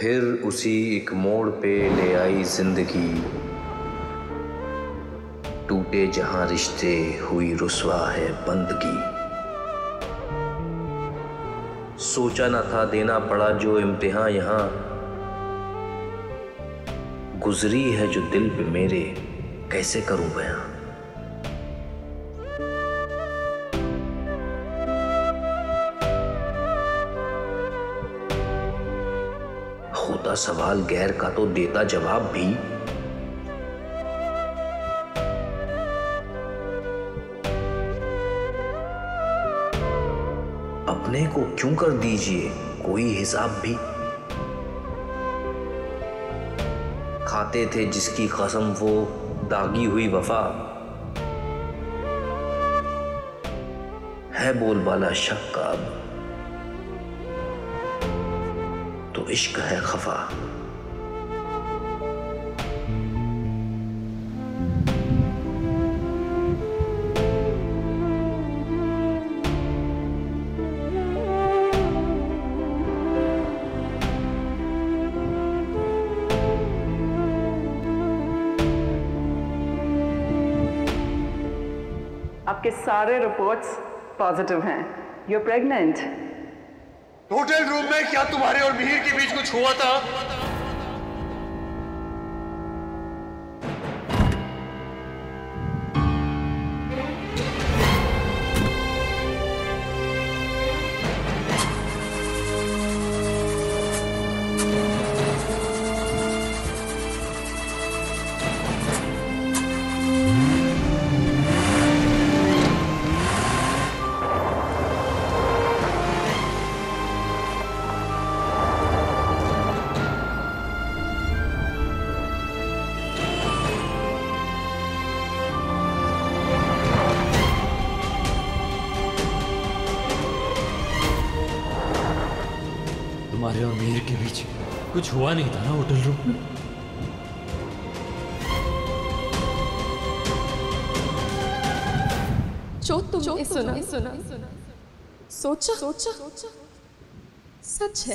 फिर उसी एक मोड़ पे ले आई जिंदगी, टूटे जहां रिश्ते हुई रुस्वा है बंदगी। सोचा न था देना पड़ा जो इम्तिहान यहां, गुजरी है जो दिल पे मेरे कैसे करूं बयां। होता सवाल गैर का तो देता जवाब भी, अपने को क्यों कर दीजिए कोई हिसाब भी। खाते थे जिसकी कसम वो दागी हुई वफा, है बोलबाला शक का अब तो इश्क है खफा। आपके सारे रिपोर्ट्स पॉजिटिव हैं। You are pregnant. Hotel room में क्या तुम्हारे और मिहिर के बीच कुछ हुआ था? तुम्हारे और मिहिर के बीच कुछ हुआ नहीं था ना होटल रूम में? जो तुमने सुना सोचा सच है।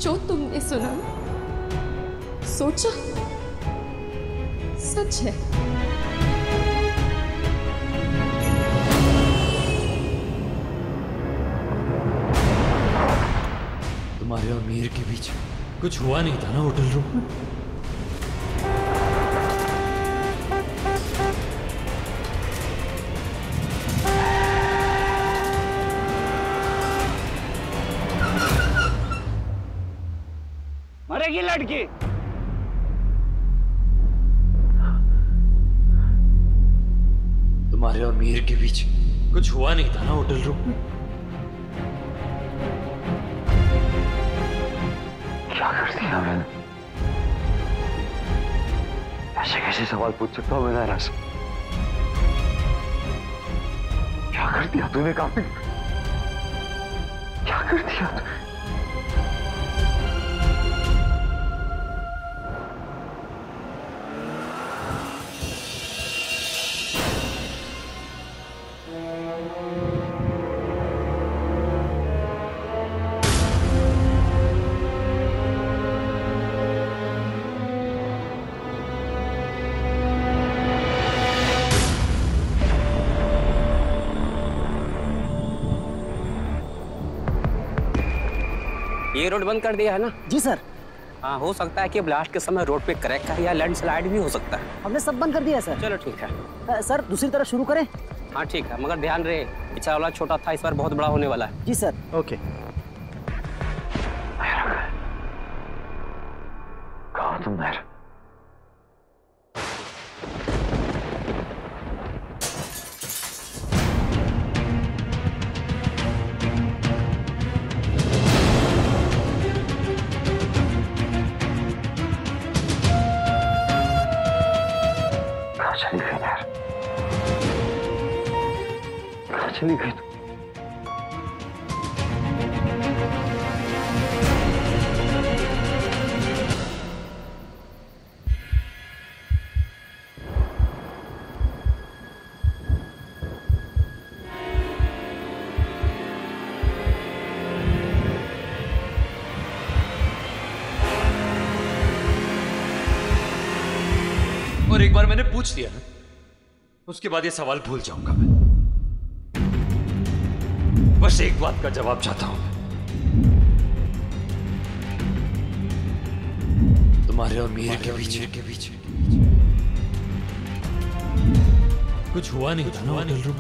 जो तुमने सुना सोचा सच है। तुम्हारे और मिहिर के बीच कुछ हुआ नहीं था ना होटल रूम में? मरेगी लड़की। तुम्हारे और मिहिर के बीच कुछ हुआ नहीं था ना होटल रूम में? क्या कर दिया मैंने? ऐसे कैसे सवाल पूछ सकता हूँ मैं नायरा से? क्या कर दिया तूने काफी? क्या कर दिया तूने? ये रोड बंद कर दिया है ना? जी सर। हाँ, हो सकता है कि ब्लास्ट के समय रोड पे क्रैक है या लैंडस्लाइड भी हो सकता है। हमने सब बंद कर दिया है सर। चलो ठीक है। सर दूसरी तरफ शुरू करें? हाँ ठीक है, मगर ध्यान रहे पिछला वाला छोटा था, इस बार बहुत बड़ा होने वाला है। जी सर। ओके। कहाँ तुम नायरा? चली गई तू। और एक बार मैंने पूछ लिया ना, उसके बाद ये सवाल भूल जाऊंगा मैं। बस एक बात का जवाब चाहता हूं मैं। तुम्हारे और मीर के बीच कुछ हुआ नहीं था ना होटल रूम।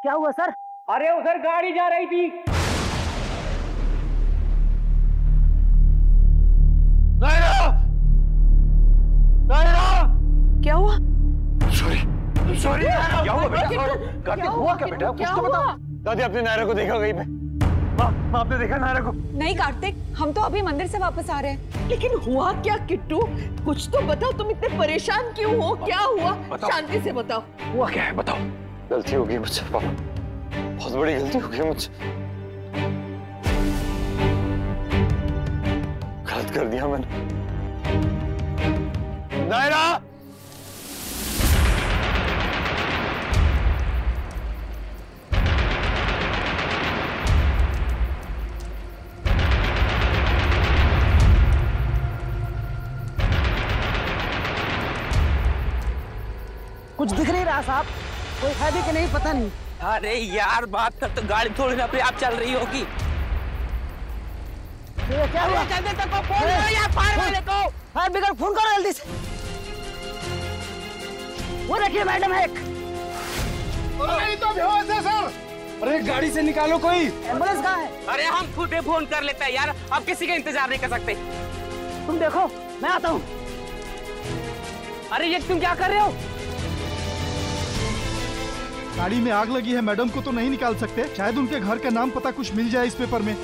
क्या हुआ सर? अरे उधर गाड़ी जा रही थी। क्या हुआ? सॉरी क्या हुआ बेटा? कार्तिक हुआ क्या बेटा? कुछ तो बताओ। दादी आपने नायरा को देखा कहीं पे? माँ आपने देखा नायरा को? नहीं कार्तिक, हम तो अभी मंदिर से वापस आ रहे हैं। लेकिन हुआ क्या किट्टू? कुछ तो बताओ, तुम इतने परेशान क्यों हो? क्या हुआ? शांति से बताओ। हुआ क्या है बताओ। गलती हो गई मुझसे पापा, बहुत बड़ी गलती हो गई मुझसे। गलत कर दिया मैंने। नायरा! कुछ दिख नहीं रहा साहब, कोई है भी कि नहीं पता नहीं। अरे यार बात कर, तो गाड़ी थोड़ी ना अपने आप चल रही होगी। क्या हुआ? जल्दी तक फोन करो यार फायर वाले को। फायर ब्रिगेड फोन करो जल्दी से। वो देखिए मैडम है एक। तो बेहोश है सर। अरे गाड़ी से निकालो कोई। एम्बुलेंस कहाँ है? अरे हम खुद ही फोन कर लेते हैं यार, अब किसी का इंतजार नहीं कर सकते। तुम देखो मैं आता हूँ। अरे ये तुम क्या कर रहे हो? गाड़ी में आग लगी है, मैडम को तो नहीं निकाल सकते। शायद उनके घर का नाम पता कुछ मिल जाए इस पेपर में।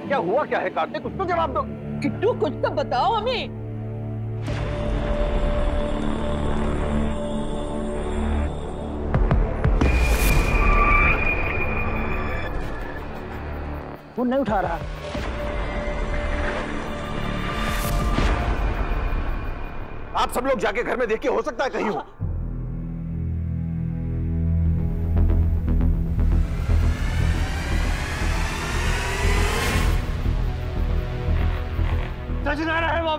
क्या हुआ क्या है कार्तिक? कुछ तो जवाब दो। किट्टू कुछ तो बताओ हमें। फोन नहीं उठा रहा। आप सब लोग जाके घर में देखिए, हो सकता है कहीं हो। नायरा है वहां?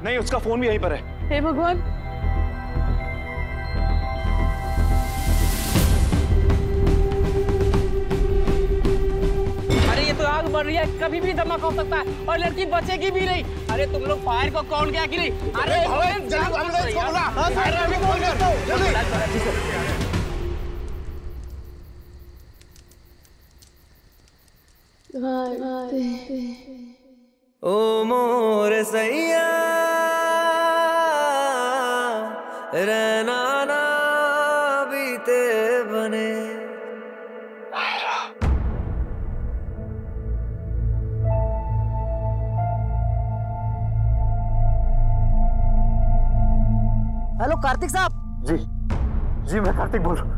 नहीं, उसका फोन भी यहीं पर है। हे भगवान। अरे ये तो आग बढ़ रही है, कभी भी धमाका हो सकता है और लड़की बचेगी भी नहीं। अरे तुम लोग फायर को कौन क्या गिरी? अरे ओ मोर सैया रहना ना बीते बने। हेलो कार्तिक साहब। जी जी मैं कार्तिक बोल रहा हूँ।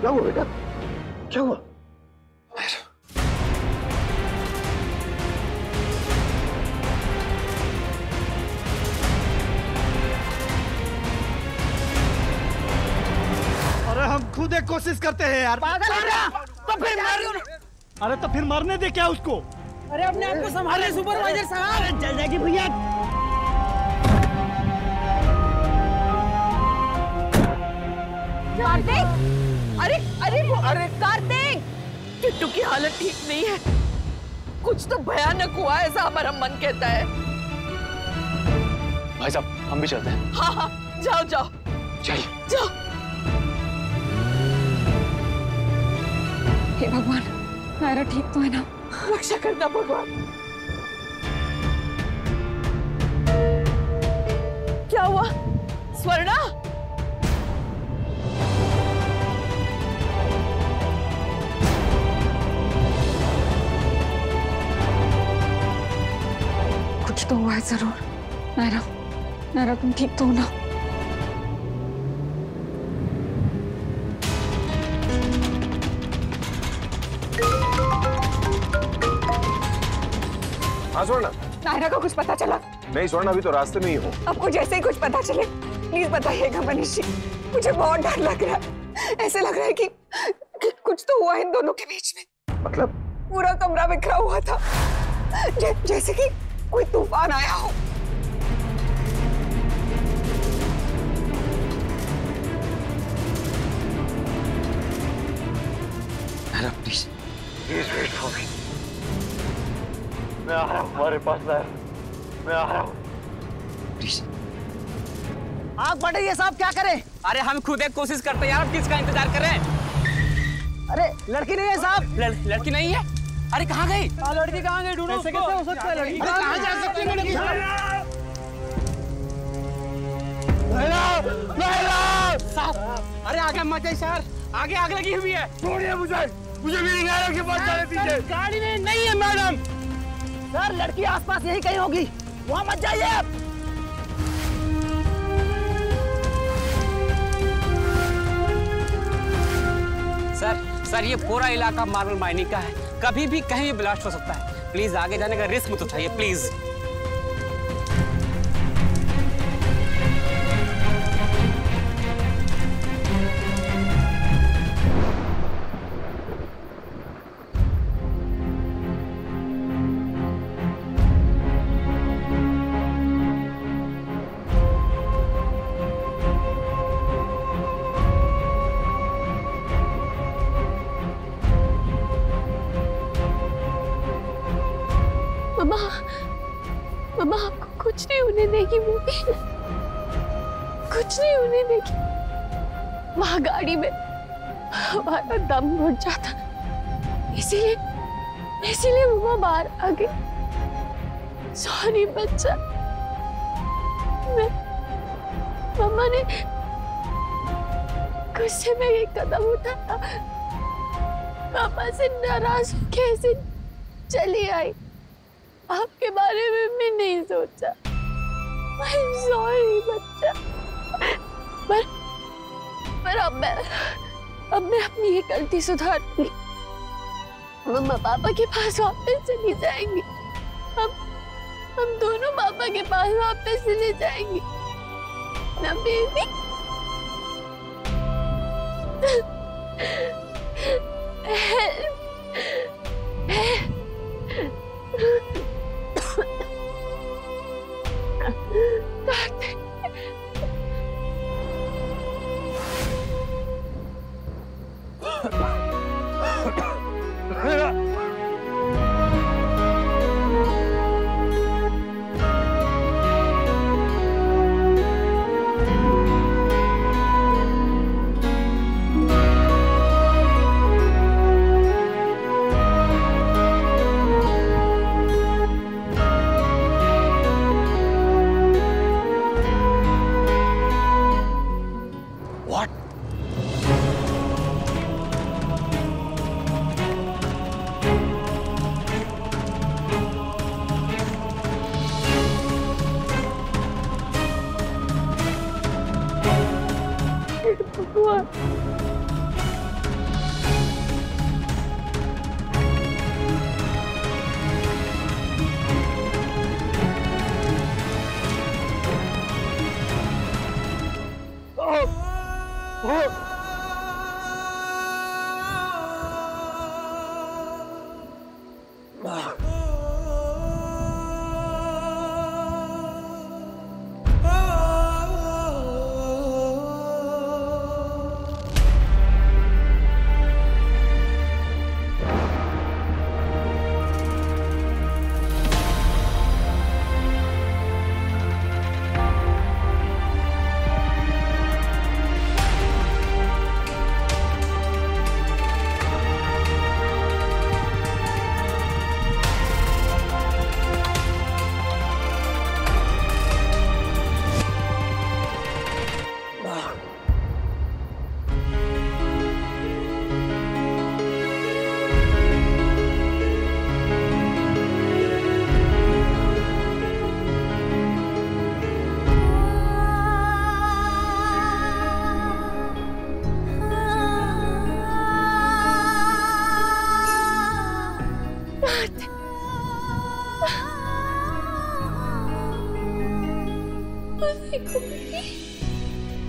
क्या हुआ बेटा? क्या हुआ? खुद कोशिश करते हैं यार। पागल है ना? तो फिर मार। अरे तो फिर मरने दे क्या उसको? अरे अपने आप को संभालिए सुपरवाइजर साहब। चल जाएगी भैया। कार्तिक! अरे कार्तिक! किट्टू की हालत ठीक नहीं है, कुछ तो भयानक हुआ है, ऐसा हमारा मन कहता है। भाई साहब हम भी चलते हैं। हाँ, जाओ जाओ चलिए जाओ। हे भगवान, नायरा ठीक तो है ना? रक्षा करना भगवान। क्या हुआ स्वर्णा? कुछ तो हुआ है जरूर। नायरा तुम ठीक तो हो ना? हाँ स्वर्ण। नायरा का कुछ पता चला? नहीं स्वर्ण, अभी तो रास्ते में ही हूँ। आपको जैसे ही कुछ पता चले प्लीज बताइएगा मनीष जी, मुझे बहुत डर लग रहा है। ऐसे लग रहा है कि कुछ तो हुआ इन दोनों के बीच में। मतलब? पूरा कमरा बिखरा हुआ था, जैसे कि कोई तूफान आया हो। Please wait for me. मैं आ रहा हूँ हमारे पास। मैं आ रहा हूँ प्लीज। आग बढ़ रही है साहब, क्या करें? अरे हम खुद एक कोशिश करते हैं यार, किसका इंतजार कर रहे हैं? अरे लड़की नहीं है साहब। लड़की नहीं है? अरे कहाँ गई? लड़की कहाँ गई? ढूंढो। कैसे हो सकता है? लड़की कहाँ जा सकती है? लड़की साहब अरे आगे मत जाइए सर, आगे आग लगी हुई है। छोड़िए मुझे मेरी नायरा के पास जाने दीजिए। गाड़ी में नहीं है मैडम। सर लड़की आसपास यही कहीं होगी, वहाँ मत जाइए आप। सर ये पूरा इलाका मार्बल माइनिंग का है, कभी भी कहीं भी ब्लास्ट हो सकता है। प्लीज आगे जाने का रिस्क मत उठाइए प्लीज। मम्मा आपको कुछ नहीं होने देगी, मम्मी कुछ नहीं होने देगी। वहां गाड़ी में हमारा दम घुट जाता, इसीलिए मम्मा बाहर आ गई। सॉरी बच्चा, मम्मा ने गुस्से में ये कदम उठाया, पापा से नाराज होके ऐसे चली आई। आपके बारे में भी नहीं सोचा। I'm sorry बच्चा, पर अब मैं अपनी ये गलती सुधारूंगी। मम्मा पापा के पास वापस चली जाएंगी। हम दोनों पापा के पास वापस चले जाएंगे ना बेबी।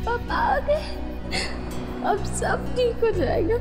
पापा आ गए, अब सब ठीक हो जाएगा।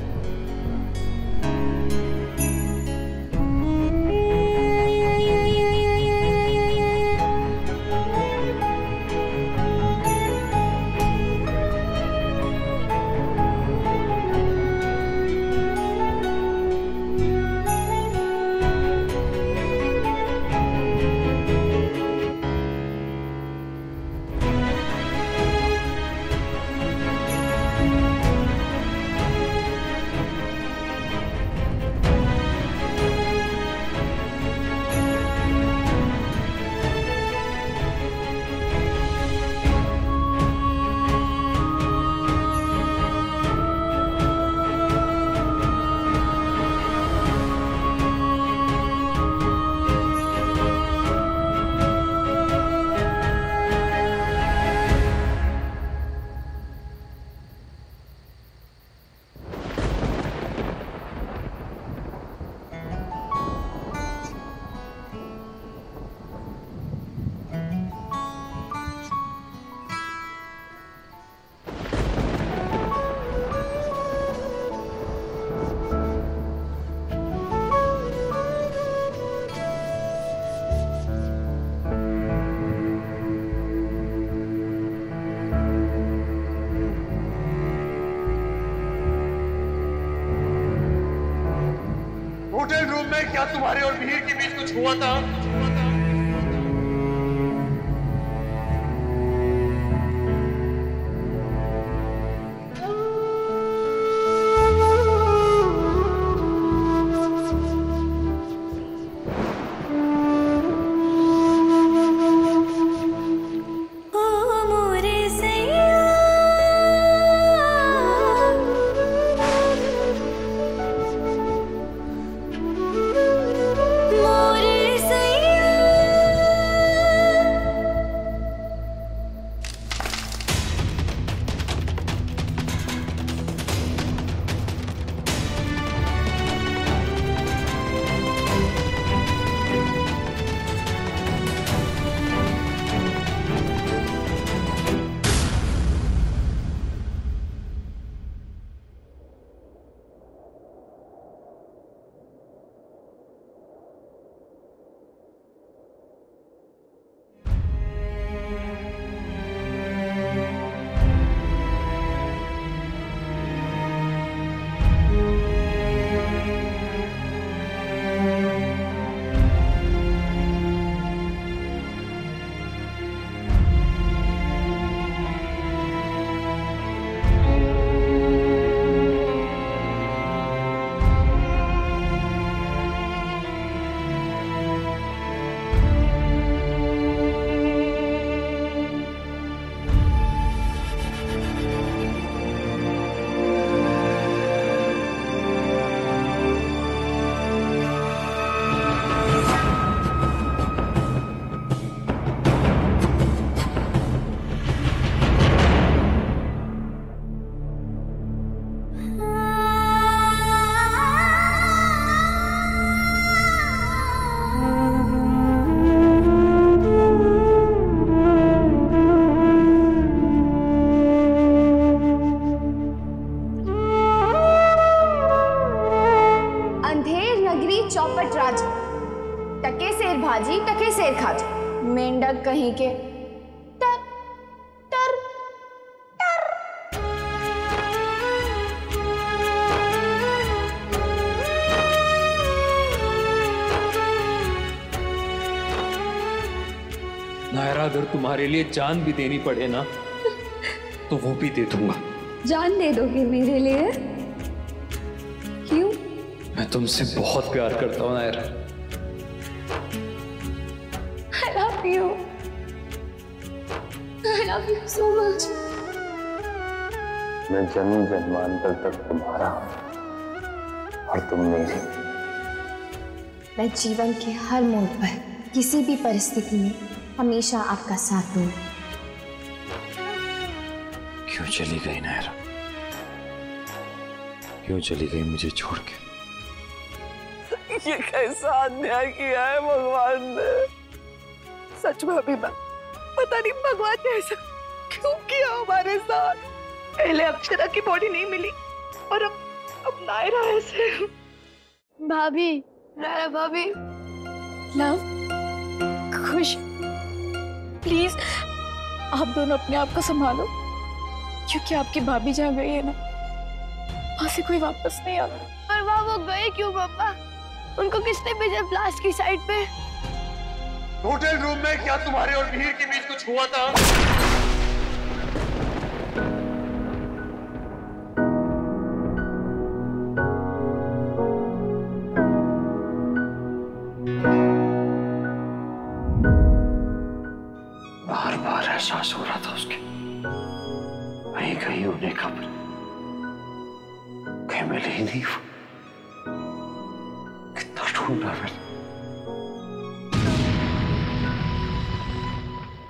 होटल रूम में क्या तुम्हारे और मिहिर के बीच कुछ हुआ था? चौपट राज, टके शेर भाजी टके शेर खाज, मेंढक कहीं के टर टर टर। नायरा, अगर तुम्हारे लिए जान भी देनी पड़े ना तो वो भी दे दूंगा। जान दे दोगे मेरे लिए? क्यों? मैं तुमसे बहुत प्यार करता हूँ Naira. I love you. I love you so much. मैं जन्म जन्मांतर तक तुम्हारा और तुम मेरी। मैं जीवन के हर मोड़ पर किसी भी परिस्थिति में हमेशा आपका साथ दूंगी। क्यों चली गई नायरा? क्यों चली गई मुझे छोड़ के? ये कैसा अन्याय किया है भगवान ने। सच में अभी मैं पता नहीं भगवान ने ऐसा क्यों किया हमारे साथ। पहले अक्षरा की बॉडी नहीं मिली और अब नायरा ऐसे। भाभी, नायरा भाभी, लव, खुश, प्लीज आप दोनों अपने आप को संभालो, क्योंकि आपकी भाभी जहाँ गई है ना, वहां से कोई वापस नहीं आता। पर वहाँ वो गए क्यों पापा? उनको किसने भेजा ब्लास्ट की साइड पे? होटल रूम में क्या तुम्हारे और मिहिर के बीच कुछ हुआ था? बार बार एहसास हो रहा था उसके, कहीं कहीं उन्हें खबर कहीं मिले ही नहीं। कितना ढूंढा मैंने।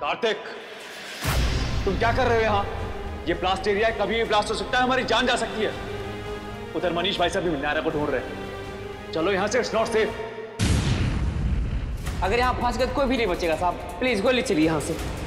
कार्तिक, तुम क्या कर रहे हो यहाँ? ये ब्लास्ट एरिया है, कभी भी ब्लास्ट हो सकता है, हमारी जान जा सकती है। उधर मनीष भाई साहब भी नायरा को ढूंढ रहे हैं। चलो यहाँ से, इट्स नॉट सेफ। अगर यहाँ फंस गए तो कोई भी नहीं बचेगा साहब, प्लीज गोली चलिए यहाँ से।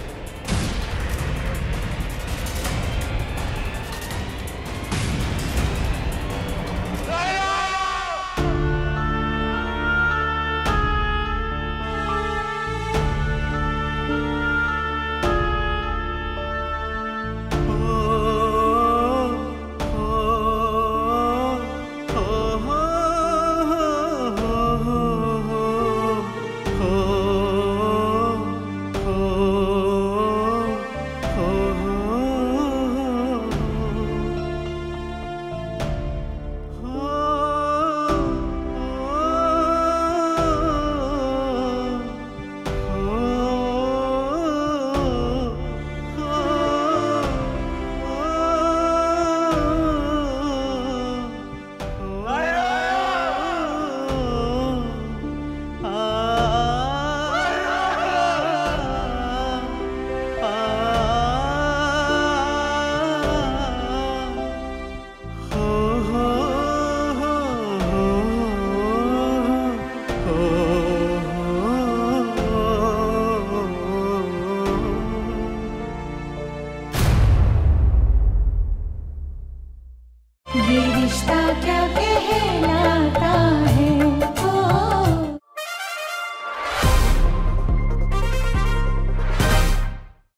ये रिश्ता क्या कहलाता